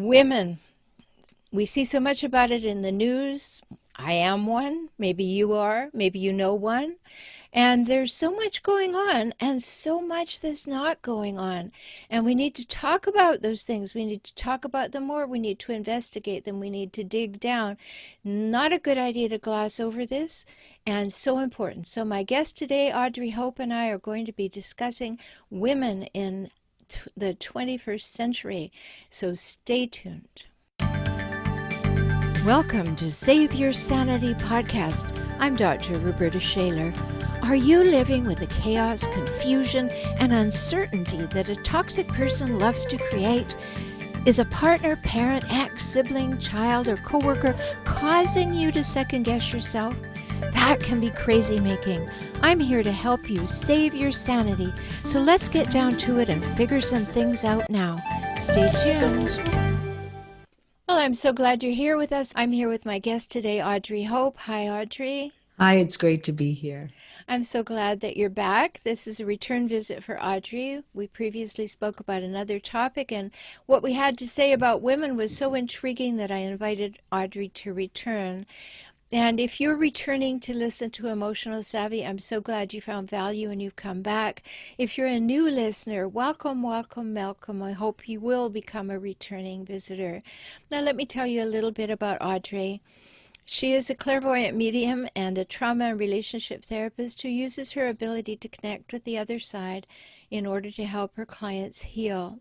Women. We see so much about it in the news. I am one. Maybe you are. Maybe you know one. And there's so much going on and so much that's not going on. And we need to talk about those things. We need to talk about them more. We need to investigate them. We need to dig down. Not a good idea to gloss over this, and so important. So my guest today, Audrey Hope, and I are going to be discussing women in the 21st century. So stay tuned. Welcome to Save Your Sanity podcast. I'm Dr. Rhoberta Shaler. Are you living with the chaos, confusion, and uncertainty that a toxic person loves to create? Is a partner, parent, ex, sibling, child, or coworker causing you to second guess yourself? That can be crazy making. I'm here to help you save your sanity. So let's get down to it and figure some things out now. Stay tuned. Well, I'm so glad you're here with us. I'm here with my guest today, Audrey Hope. Hi, Audrey. Hi, it's great to be here. I'm so glad that you're back. This is a return visit for Audrey. We previously spoke about another topic, and what we had to say about women was so intriguing that I invited Audrey to return. And if you're returning to listen to Emotional Savvy, I'm so glad you found value and you've come back. If you're a new listener, welcome, welcome, welcome. I hope you will become a returning visitor. Now, let me tell you a little bit about Audrey. She is a clairvoyant medium and a trauma and relationship therapist who uses her ability to connect with the other side in order to help her clients heal.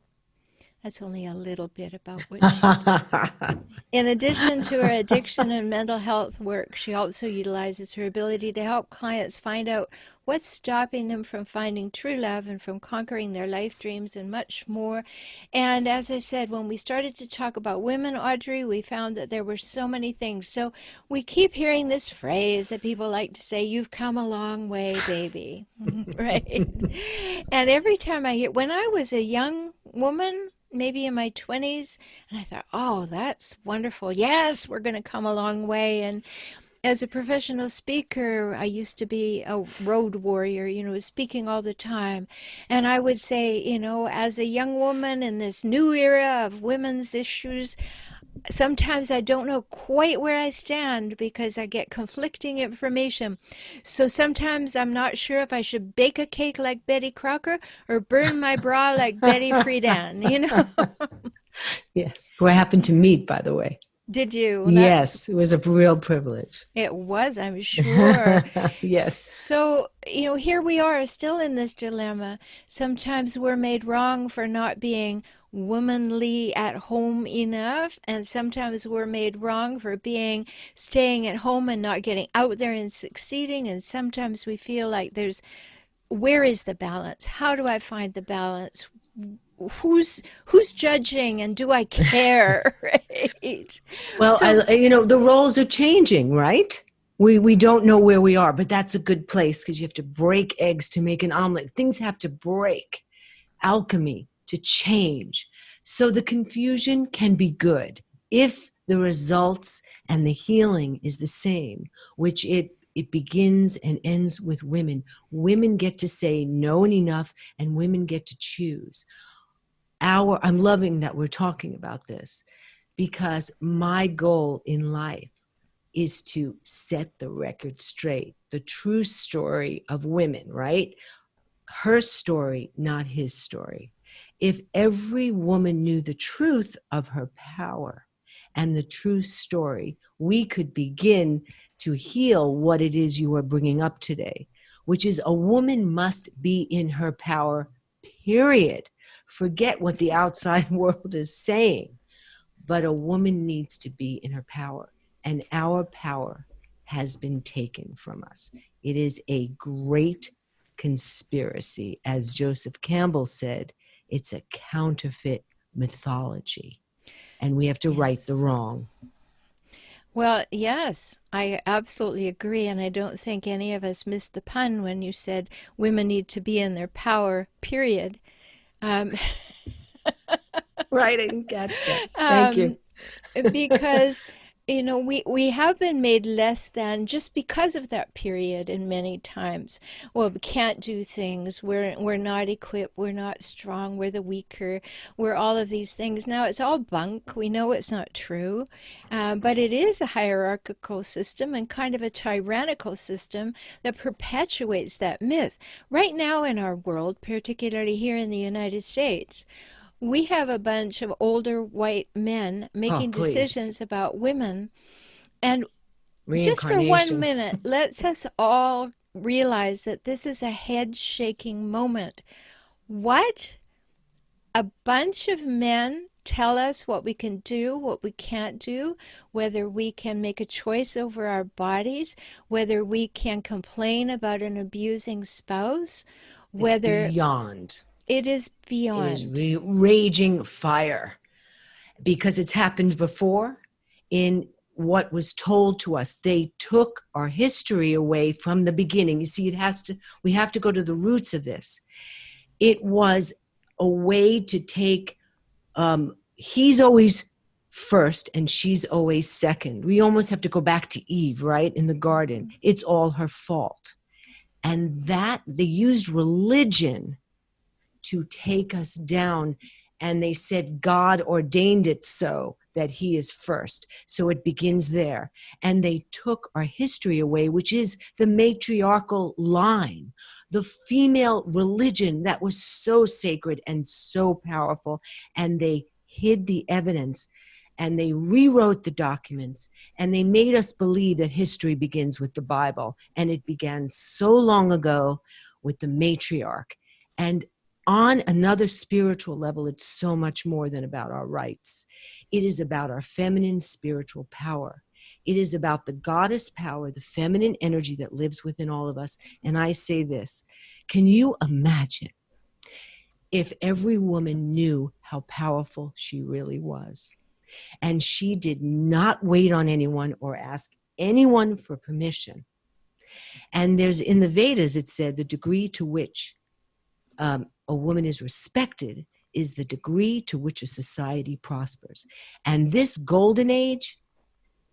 That's only a little bit about what she does. In addition to her addiction and mental health work, she also utilizes her ability to help clients find out what's stopping them from finding true love and from conquering their life dreams and much more. And as I said, when we started to talk about women, Audrey, we found that there were so many things. So we keep hearing this phrase that people like to say, "You've come a long way, baby." Right? And every time I hear, when I was a young woman, maybe in my 20s, and I thought, oh, that's wonderful. Yes, we're going to come a long way. And as a professional speaker, I used to be a road warrior, speaking all the time. And I would say, as a young woman in this new era of women's issues, sometimes I don't know quite where I stand because I get conflicting information. So sometimes I'm not sure if I should bake a cake like Betty Crocker or burn my bra like Betty Friedan. Yes, who I happened to meet, by the way. Did you? Well, Yes, it was a real privilege. It was, I'm sure. Yes. So, here we are still in this dilemma. Sometimes we're made wrong for not being womanly at home enough, and sometimes we're made wrong for staying at home and not getting out there and succeeding, and sometimes we feel like where is the balance? How do I find the balance? Who's judging, and do I care? Right? Well, the roles are changing, right? We don't know where we are, but that's a good place because you have to break eggs to make an omelet. Things have to break. Alchemy to change. So the confusion can be good if the results and the healing is the same, which it begins and ends with women. Women get to say no and enough, and women get to choose. I'm loving that we're talking about this because my goal in life is to set the record straight, the true story of women, right? Her story, not his story. If every woman knew the truth of her power and the true story, we could begin to heal what it is you are bringing up today, which is a woman must be in her power, period. Forget what the outside world is saying, but a woman needs to be in her power, and our power has been taken from us. It is a great conspiracy. As Joseph Campbell said, it's a counterfeit mythology, and we have to right the wrong. Well, yes, I absolutely agree, and I don't think any of us missed the pun when you said women need to be in their power, period. Right, I didn't catch that. Thank you. Because we have been made less than just because of that period, and many times, well, we can't do things. We're not equipped. We're not strong. We're the weaker. We're all of these things. Now it's all bunk. We know it's not true, but it is a hierarchical system and kind of a tyrannical system that perpetuates that myth. Right now in our world, particularly here in the United States, we have a bunch of older white men Oh, making please. decisions about women. And just for one Reincarnation. minute, let's us all realize that this is a head shaking moment. What a bunch of men tell us what we can do, what we can't do, whether we can make a choice over our bodies, whether we can complain about an abusing spouse, It's whether beyond. it is It is beyond. raging fire because it's happened before in what was told to us. They took our history away from the beginning. You see, we have to go to the roots of this. It was a way to take, he's always first and she's always second. We almost have to go back to Eve, right? In the garden. It's all her fault. And that they used religion to take us down. And they said God ordained it so that he is first. So it begins there. And they took our history away, which is the matriarchal line, the female religion that was so sacred and so powerful. And they hid the evidence and they rewrote the documents and they made us believe that history begins with the Bible. And it began so long ago with the matriarch. And on another spiritual level, it's so much more than about our rights. It is about our feminine spiritual power. It is about the goddess power, the feminine energy that lives within all of us. And I say this, can you imagine if every woman knew how powerful she really was? And she did not wait on anyone or ask anyone for permission. And there's in the Vedas, it said the degree to which a woman is respected is the degree to which a society prospers. And this golden age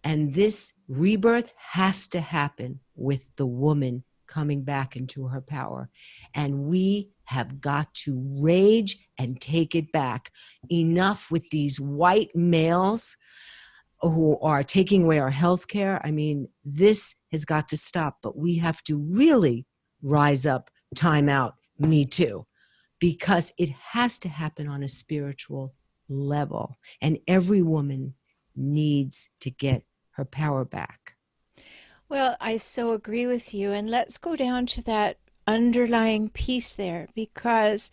and this rebirth has to happen with the woman coming back into her power. And we have got to rage and take it back. Enough with these white males who are taking away our health care. I mean, this has got to stop, but we have to really rise up, time out, me too, because it has to happen on a spiritual level. And every woman needs to get her power back. Well, I so agree with you. And let's go down to that underlying piece there, because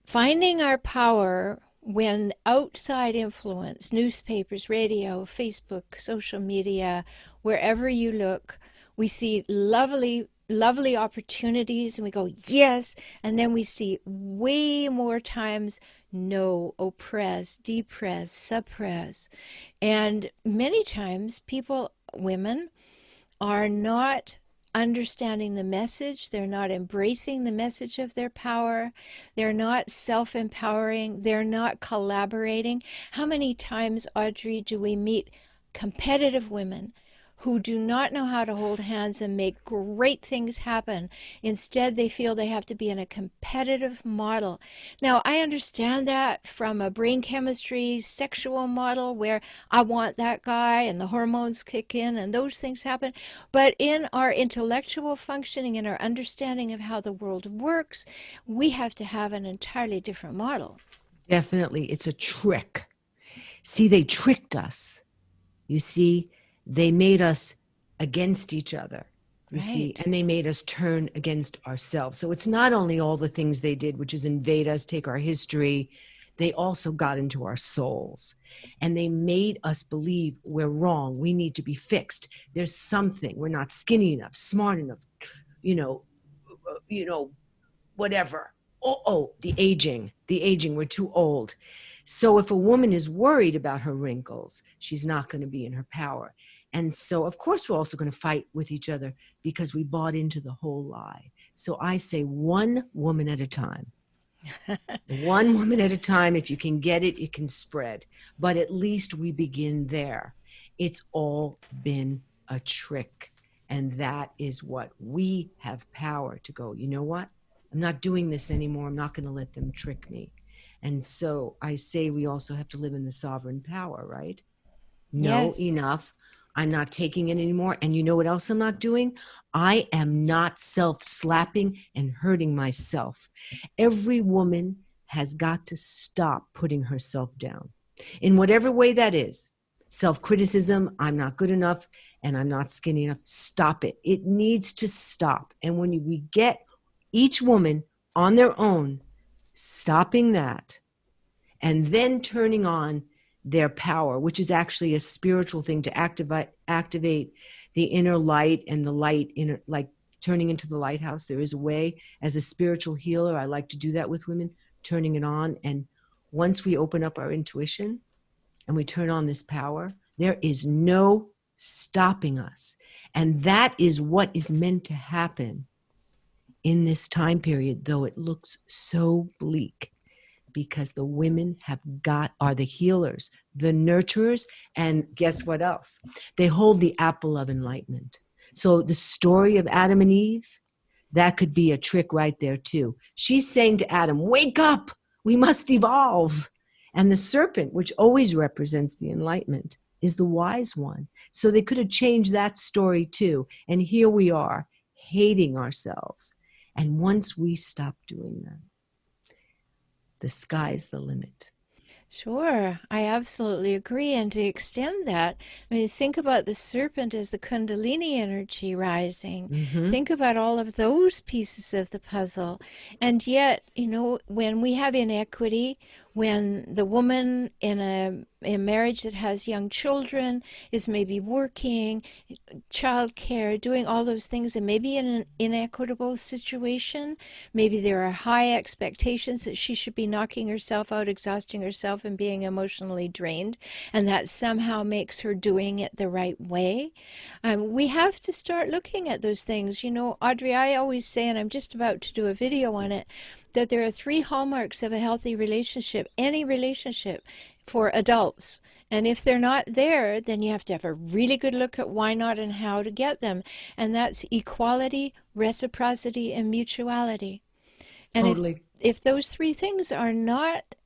finding our power when outside influence, newspapers, radio, Facebook, social media, wherever you look, we see lovely opportunities and we go yes, and then we see way more times no, oppress, depress, suppress. And many times people, women, are not understanding the message. They're not embracing the message of their power. They're not self empowering. They're not collaborating. How many times, Audrey, do we meet competitive women who do not know how to hold hands and make great things happen? Instead, they feel they have to be in a competitive model. Now, I understand that from a brain chemistry sexual model where I want that guy and the hormones kick in and those things happen. But in our intellectual functioning and our understanding of how the world works, we have to have an entirely different model. Definitely, it's a trick. See, they tricked us. You see, they made us against each other, you see, Right. and they made us turn against ourselves. So it's not only all the things they did, which is invade us, take our history, they also got into our souls and they made us believe we're wrong. We need to be fixed. There's something, we're not skinny enough, smart enough, you know, you know, whatever. The aging, we're too old. So if a woman is worried about her wrinkles, she's not going to be in her power. And so, of course, we're also going to fight with each other because we bought into the whole lie. So I say one woman at a time. One woman at a time. If you can get it, it can spread. But at least we begin there. It's all been a trick. And that is what we have power to go, you know what? I'm not doing this anymore. I'm not going to let them trick me. And so I say we also have to live in the sovereign power, right? No, Yes. enough. I'm not taking it anymore. And you know what else I'm not doing? I am not self slapping and hurting myself. Every woman has got to stop putting herself down in whatever way that is. Self criticism, I'm not good enough and I'm not skinny enough. Stop it. It needs to stop. And when we get each woman on their own, stopping that, and then turning on their power, which is actually a spiritual thing to activate the inner light, and the light inner, like turning into the lighthouse. There is a way, as a spiritual healer, I like to do that with women, turning it on. And once we open up our intuition and we turn on this power, there is no stopping us. And that is what is meant to happen in this time period, though it looks so bleak, because the women are the healers, the nurturers, and guess what else? They hold the apple of enlightenment. So the story of Adam and Eve, that could be a trick right there too. She's saying to Adam, wake up, we must evolve. And the serpent, which always represents the enlightenment, is the wise one. So they could have changed that story too. And here we are, hating ourselves. And once we stop doing that, the sky's the limit. Sure, I absolutely agree. And to extend that, I mean, think about the serpent as the Kundalini energy rising. Mm-hmm. Think about all of those pieces of the puzzle. And yet, when we have inequity, when the woman in a marriage that has young children is maybe working, childcare, doing all those things, and maybe in an inequitable situation, maybe there are high expectations that she should be knocking herself out, exhausting herself, and being emotionally drained, and that somehow makes her doing it the right way. We have to start looking at those things. Audrey, I always say, and I'm just about to do a video on it, that there are 3 hallmarks of a healthy relationship, any relationship, for adults. And if they're not there, then you have to have a really good look at why not and how to get them. And that's equality, reciprocity, and mutuality. And if Totally. if those 3 things are not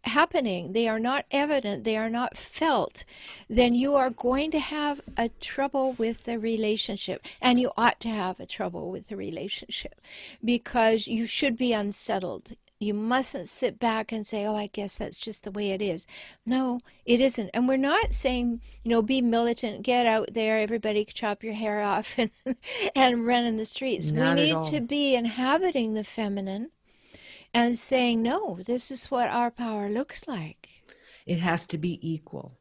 happening, they are not evident, they are not felt, then you are going to have a trouble with the relationship. And you ought to have a trouble with the relationship because you should be unsettled. You mustn't sit back and say, oh, I guess that's just the way it is. No, it isn't. And we're not saying, be militant, get out there, everybody chop your hair off and run in the streets. We Not at need to all. be inhabiting the feminine and saying, no, this is what our power looks like. It has to be equal.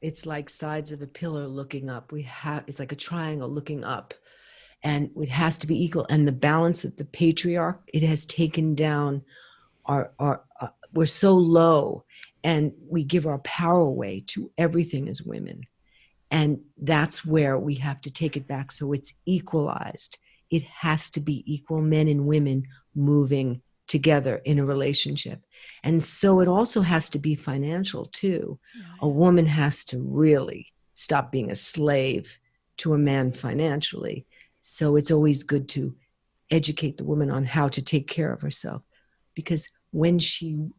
It's like sides of a pillar looking up. It's like a triangle looking up, and it has to be equal. And the balance of the patriarch, it has taken down our we're so low, and we give our power away to everything as women. And that's where we have to take it back so it's equalized. It has to be equal, men and women moving together in a relationship. And so it also has to be financial too. Oh, A yeah. woman has to really stop being a slave to a man financially. So it's always good to educate the woman on how to take care of herself, because when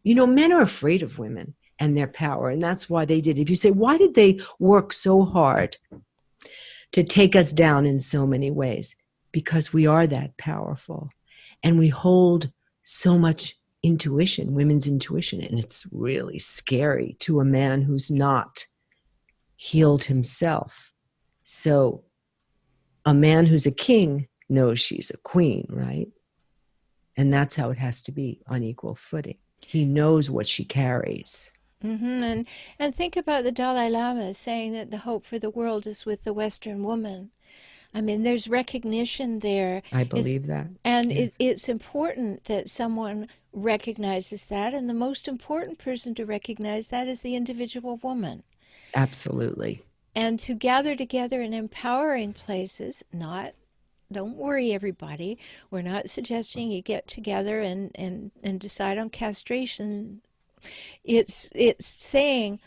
men are afraid of women and their power, and that's why they did. If you say, why did they work so hard to take us down in so many ways? Because we are that powerful, and we hold so much intuition, women's intuition, and it's really scary to a man who's not healed himself. So a man who's a king knows she's a queen, right? And that's how it has to be, on equal footing. He knows what she carries. And think about the Dalai Lama saying that the hope for the world is with the Western woman. I mean, there's recognition there. I Is believe that. and Yes, it's important that someone recognizes that, and the most important person to recognize that is the individual woman. absolutely. And to gather together in empowering places, not Don't worry, everybody. We're not suggesting you get together and decide on castration. It's saying,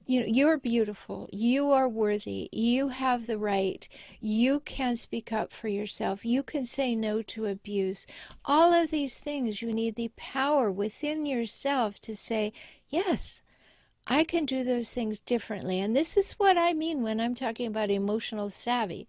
you're beautiful, you are worthy, you have the right, you can speak up for yourself, you can say no to abuse. All of these things, you need the power within yourself to say, yes, I can do those things differently. And this is what I mean when I'm talking about emotional savvy.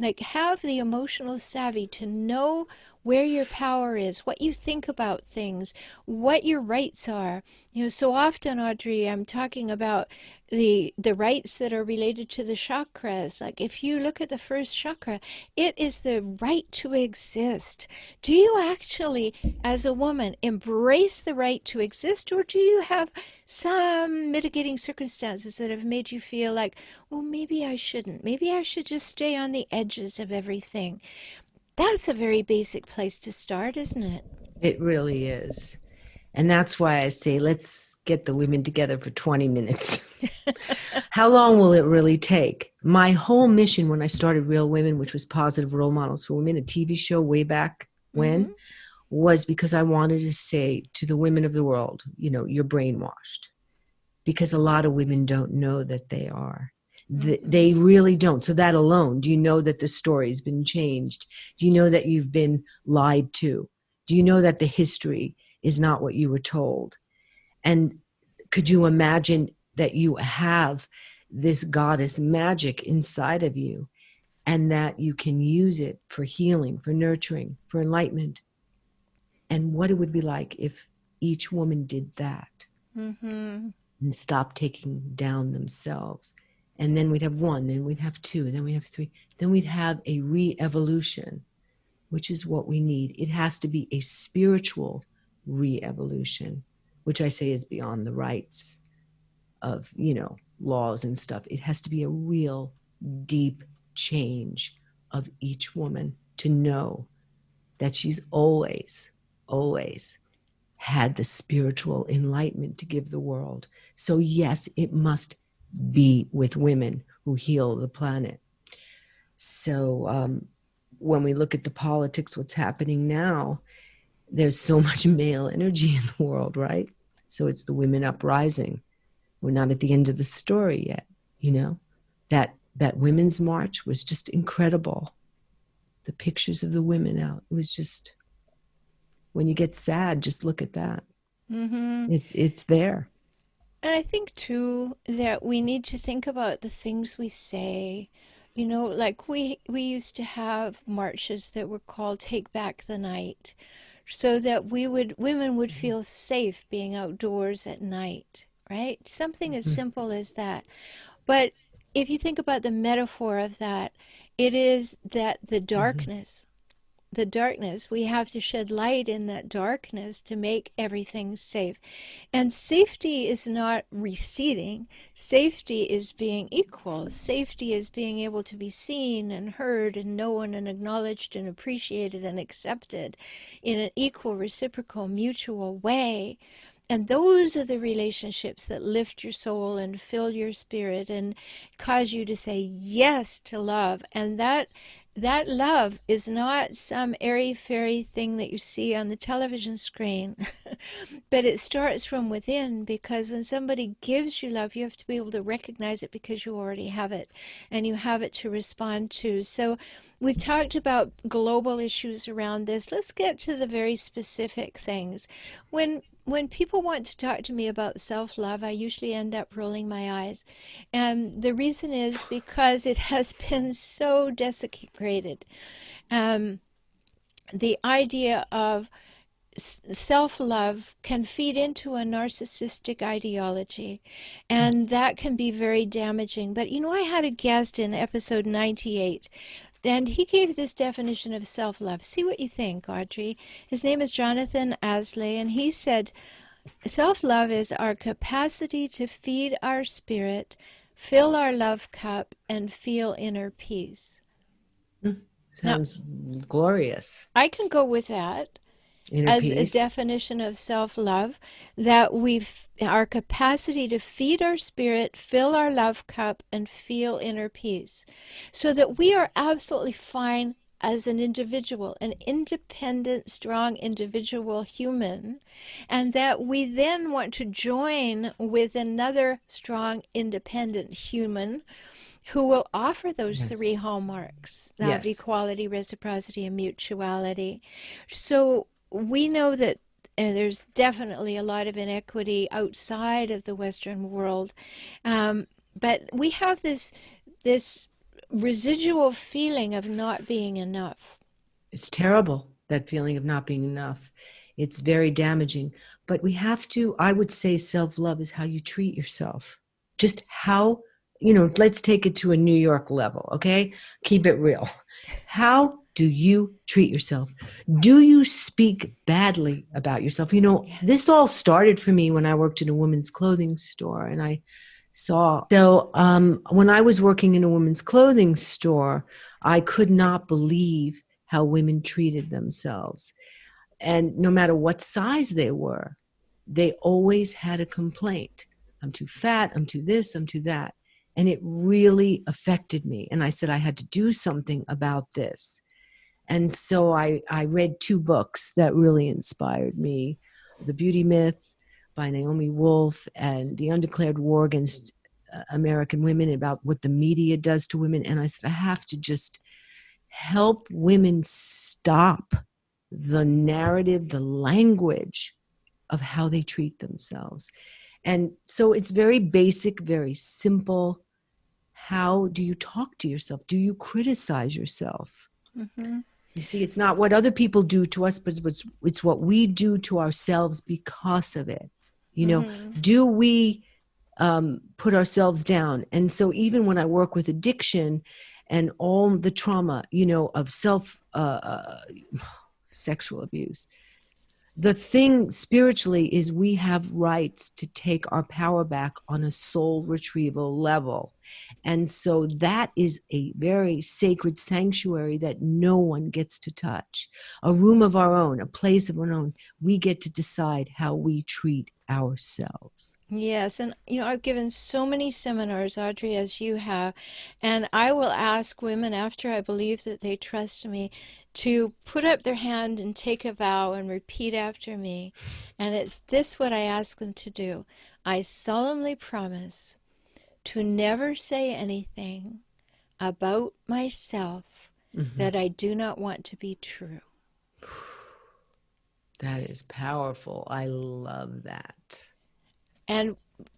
Like, have the emotional savvy to know where your power is, what you think about things, what your rights are. So often, Audrey, I'm talking about the rights that are related to the chakras. Like, if you look at the first chakra, it is the right to exist. Do you actually, as a woman, embrace the right to exist, or do you have some mitigating circumstances that have made you feel like, well, maybe I shouldn't. Maybe I should just stay on the edges of everything. That's a very basic place to start, isn't it? It really is. And that's why I say, let's get the women together for 20 minutes. How long will it really take? My whole mission when I started Real Women, which was positive role models for women, a TV show way back Mm-hmm. when, was because I wanted to say to the women of the world, you're brainwashed. Because a lot of women don't know that they are. Mm-hmm. They really don't. So that alone, do you know that the story's been changed? Do you know that you've been lied to? Do you know that the history is not what you were told? And could you imagine that you have this goddess magic inside of you and that you can use it for healing, for nurturing, for enlightenment? And what it would be like if each woman did that Mm-hmm. and stop taking down themselves. And then we'd have one, then we'd have two, then we'd have three, then we'd have a re-evolution, which is what we need. It has to be a spiritual re-evolution, which I say is beyond the rights of, laws and stuff. It has to be a real deep change of each woman to know that she's always, always had the spiritual enlightenment to give the world. So, yes, it must be with women who heal the planet. So, when we look at the politics, what's happening now, there's so much male energy in the world, right? So, it's the women uprising. We're not at the end of the story yet, you know? That women's march was just incredible. The pictures of the women out, it was just, when you get sad, just look at that. Mm-hmm. It's there. And I think too that we need to think about the things we say. Like we used to have marches that were called Take Back the Night, so that women would feel safe being outdoors at night, right? Something as Mhm. simple as that. But if you think about the metaphor of that, it is that Mhm. the darkness, we have to shed light in that darkness to make everything safe. And safety is not receding. Safety is being equal. Safety is being able to be seen and heard and known and acknowledged and appreciated and accepted in an equal, reciprocal, mutual way. And those are the relationships that lift your soul and fill your spirit and cause you to say yes to love. And that love is not some airy fairy thing that you see on the television screen, but it starts from within, because when somebody gives you love, you have to be able to recognize it because you already have it and you have it to respond to. So we've talked about global issues around this. Let's get to the very specific things. When people want to talk to me about self-love, I usually end up rolling my eyes. And the reason is because it has been so desecrated. Um, the idea of self-love can feed into a narcissistic ideology, and that can be very damaging. But I had a guest in episode 98, and he gave this definition of self-love. See what you think, Audrey. His name is Jonathan Asley, and he said self-love is our capacity to feed our spirit, fill our love cup, and feel inner peace. Now, Sounds glorious. I can go with that Inner as a peace. definition of self-love, that we've our capacity to feed our spirit, fill our love cup, and feel inner peace, so that we are absolutely fine as an individual, an independent, strong individual human, and that we then want to join with another strong, independent human who will offer those Yes. three hallmarks of Yes. equality, reciprocity, and mutuality. So we know that there's definitely a lot of inequity outside of the Western world, but we have this residual feeling of not being enough. It's terrible, that feeling of not being enough. It's very damaging. But we have to, I would say, self love is how you treat yourself. Just how, let's take it to a New York level, okay? Keep it real. How do you treat yourself? Do you speak badly about yourself? This Yes. all started for me when I worked in a women's clothing store, and I saw. So when I was working in a women's clothing store, I could not believe how women treated themselves. And no matter what size they were, they always had a complaint. I'm too fat, I'm too this, I'm too that. And it really affected me. And I said I had to do something about this. And so I read two books that really inspired me: The Beauty Myth by Naomi Wolf and The Undeclared War Against American Women, about what the media does to women. And I said, I have to just help women stop the narrative, the language of how they treat themselves. And so it's very basic, very simple. How do you talk to yourself? Do you criticize yourself? Mm-hmm. You see, it's not what other people do to us, but it's what we do to ourselves because of it. Mm-hmm. Do we put ourselves down? And so even when I work with addiction and all the trauma, of sexual abuse, the thing spiritually is we have rights to take our power back on a soul retrieval level. And so that is a very sacred sanctuary that no one gets to touch. A room of our own, a place of our own. We get to decide how we treat ourselves. Yes, and I've given so many seminars, Audrey, as you have, and I will ask women after I believe that they trust me to put up their hand and take a vow and repeat after me. And it's this what I ask them to do. I solemnly promise to never say anything about myself Mm-hmm. that I do not want to be true. That is powerful. I love that. And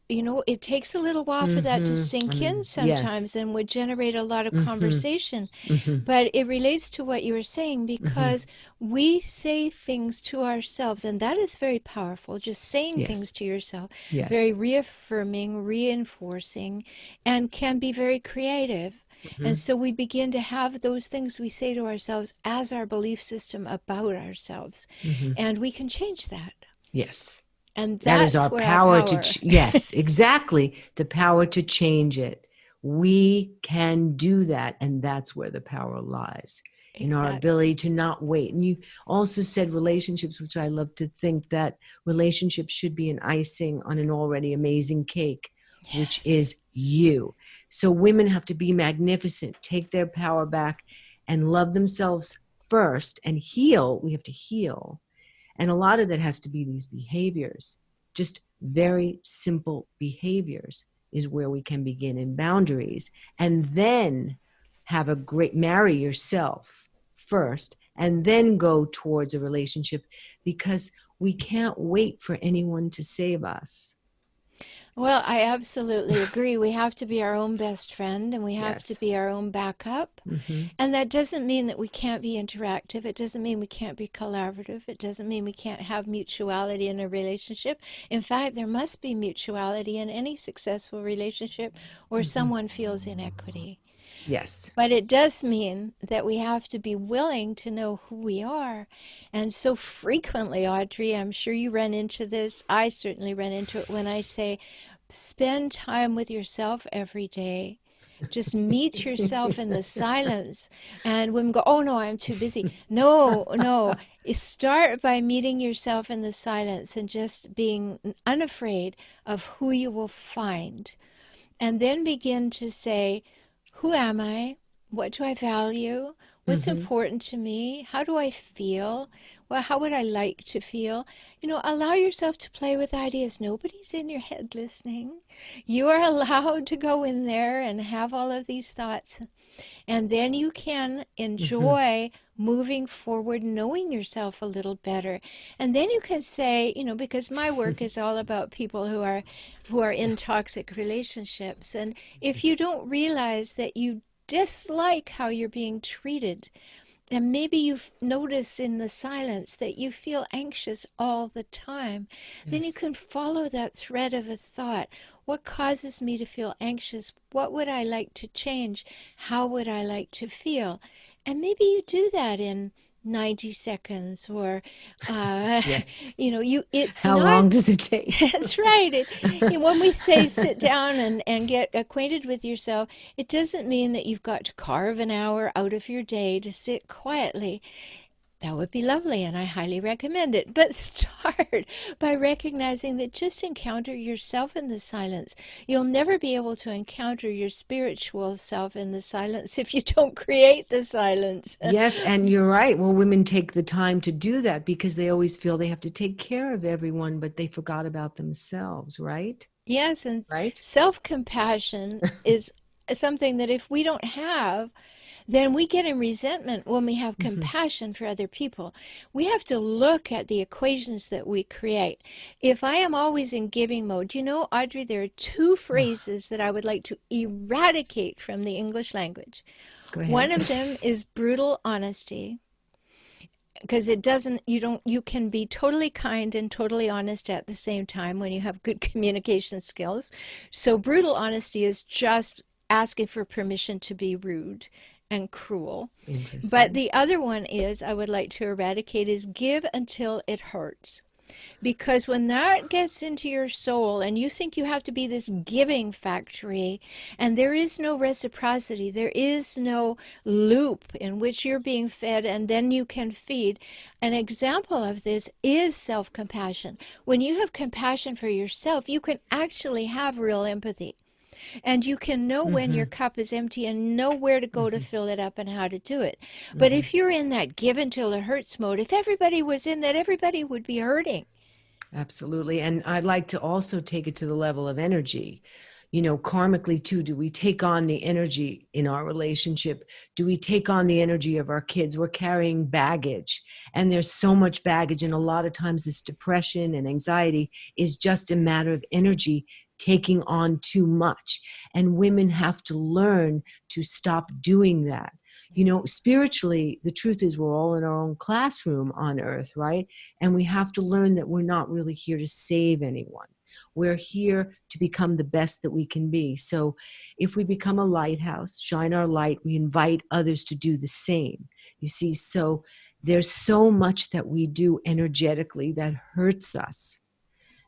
it takes a little while for that to Mm-hmm. I sink in mean, yes. sometimes and would generate a lot of Mm-hmm. conversation. Mm-hmm. But it relates to what you were saying Mm-hmm. because we say things to ourselves, and that is very powerful. Just saying Yes. things to yourself, Yes. very reaffirming, reinforcing, and can be very creative. Mm-hmm. And so we begin to have those things we say to ourselves as our belief system about ourselves. Mm-hmm. And we can change that. Yes. And That is our that's where our power to, power. yes, exactly. The power to change it. We can do that. And that's where the power lies, in our ability Exactly. to not wait. And you also said relationships, which I love to think that relationships should be an icing on an already amazing cake, which Yes. is you. So women have to be magnificent, take their power back, and love themselves first and heal. We have to heal, and a lot of that has to be these behaviors, just very simple behaviors is where we can begin, in boundaries. And then have a great, marry yourself first, and then go towards a relationship, because we can't wait for anyone to save us. Well, I absolutely agree. We have to be our own best friend and we have to Yes. be our own backup. Mm-hmm. And that doesn't mean that we can't be interactive. It doesn't mean we can't be collaborative. It doesn't mean we can't have mutuality in a relationship. In fact, there must be mutuality in any successful relationship where Mm-hmm. someone feels inequity. Yes. But it does mean that we have to be willing to know who we are. And so frequently, Audrey, I'm sure you run into this. I certainly run into it when I say, spend time with yourself every day. Just meet yourself in the silence. And women go, oh no, I'm too busy. No, no. Start by meeting yourself in the silence and just being unafraid of who you will find. And then begin to say, who am I? What do I value? What's Mm-hmm. important to me? How do I feel? Well, how would I like to feel? Allow yourself to play with ideas. Nobody's in your head listening. You are allowed to go in there and have all of these thoughts. And then you can Mm-hmm. enjoy moving forward, knowing yourself a little better. And then you can say, because my work is all about people who are in toxic relationships. And if you don't realize that you dislike how you're being treated, and maybe you notice in the silence that you feel anxious all the time, then you Yes. can follow that thread of a thought. What causes me to feel anxious? What would I like to change? How would I like to feel? And maybe you do that in 90 seconds or Yes. it's How not. long does it take? That's right. When we say sit down and get acquainted with yourself, it doesn't mean that you've got to carve an hour out of your day to sit quietly. That would be lovely, and I highly recommend it. But start by recognizing that just encounter yourself in the silence. You'll never be able to encounter your spiritual self in the silence if you don't create the silence. Yes, and you're right. Well, women take the time to do that because they always feel they have to take care of everyone, but they forgot about themselves, right? Yes, and Right? self compassion is something that if we don't have, then we get in resentment when we have Hmm. compassion for other people. We have to look at the equations that we create. If I am always in giving mode, Audrey, there are two Oh, phrases that I would like to eradicate from the English language. go One ahead. of them is brutal honesty, because it doesn't you can be totally kind and totally honest at the same time when you have good communication skills. So brutal honesty is just asking for permission to be rude and cruel. But Interesting. the other one is I would like to eradicate is give until it hurts. Because when that gets into your soul and you think you have to be this giving factory and there is no reciprocity, there is no loop in which you're being fed and then you can feed. An example of this is self compassion. When you have compassion for yourself, you can actually have real empathy. And you can know when Hmm. your cup is empty and know where to go to Hmm. fill it up and how to do it. But Hmm. if you're in that give until it hurts mode, if everybody was in that, everybody would be hurting. Absolutely. And I'd like to also take it to the level of energy. Karmically too, do we take on the energy in our relationship? Do we take on the energy of our kids? We're carrying baggage, and there's so much baggage. And a lot of times, this depression and anxiety is just a matter of energy taking on too much. And women have to learn to stop doing that. Spiritually, the truth is we're all in our own classroom on earth, right? And we have to learn that we're not really here to save anyone. We're here to become the best that we can be. So if we become a lighthouse, shine our light, we invite others to do the same. You see, so there's so much that we do energetically that hurts us.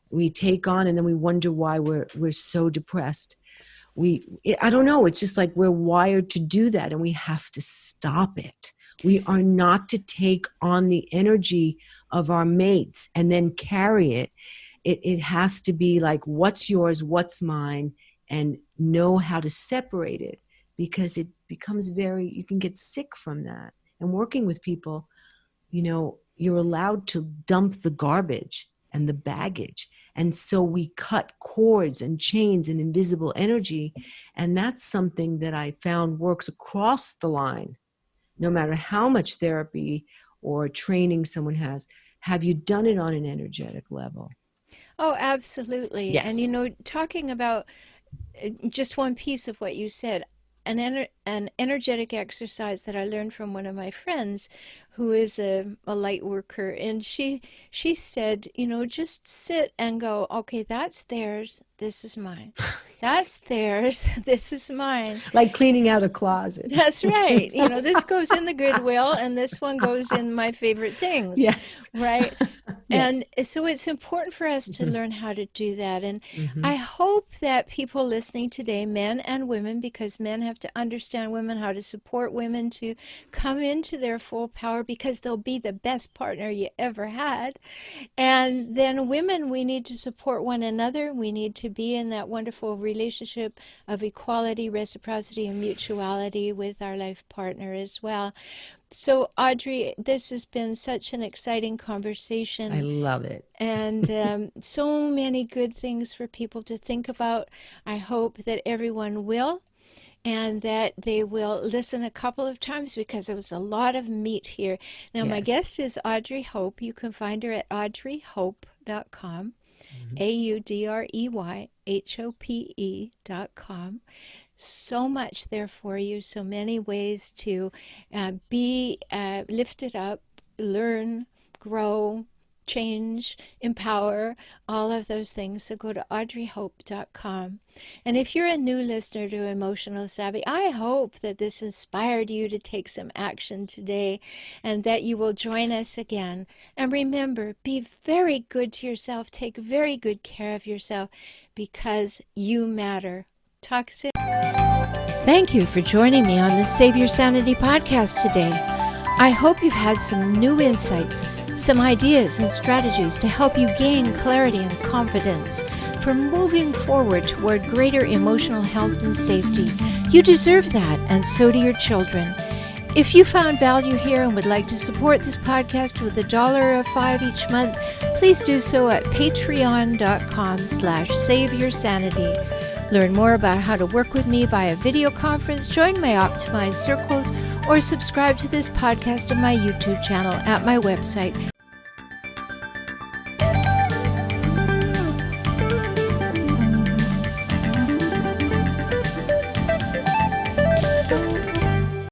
We take on and then we wonder why we're so depressed. I don't know, it's just like we're wired to do that and we have to stop it. We are not to take on the energy of our mates and then carry it has to be like what's yours, what's mine, and know how to separate it, because it becomes very, you can get sick from that. And working with people, you're allowed to dump the garbage and the baggage. And so we cut cords and chains and invisible energy. And that's something that I found works across the line, no matter how much therapy or training someone has. Have you done it on an energetic level? Oh, absolutely. And Yes. talking about just one piece of what you said, an energetic exercise that I learned from one of my friends who is a light worker, and she said, just sit and go, okay, that's theirs, this is mine. Yes. That's theirs, this is mine. Like cleaning out a closet. That's right. This goes in the Goodwill and this one goes in my favorite things, Yes. right? And Yes. so it's important for us to Hmm. learn how to do that. And Hmm. I hope that people listening today, men and women, because men have to understand understand women, how to support women to come into their full power, because they'll be the best partner you ever had. And then women, we need to support one another. We need to be in that wonderful relationship of equality, reciprocity, and mutuality with our life partner as well. So, Audrey, this has been such an exciting I conversation, love it. and so many good things for people to think about. I hope that everyone will, and that they will listen a couple of times, because there was a lot of meat here. Now, my Yes. guest is Audrey Hope. You can find her at audreyhope.com, Mhm. AUDREYHOPE.com. So much there for you, so many ways to be lifted up, learn, grow, change, empower, all of those things. So go to audreyhope.com. And if you're a new listener to Emotional Savvy, I hope that this inspired you to take some action today, and that you will join us again. And remember, be very good to yourself. Take very good care of yourself, because you matter. Talk soon. Thank you for joining me on the Save Your Sanity podcast today. I hope you've had some new insights, some ideas and strategies to help you gain clarity and confidence for moving forward toward greater emotional health and safety. You deserve that, and so do your children. If you found value here and would like to support this podcast with $1 or $5 each month, please do so at patreon.com/saveyoursanity. Learn more about how to work with me via video conference, join my optimized circles, or subscribe to this podcast on my YouTube channel at my website,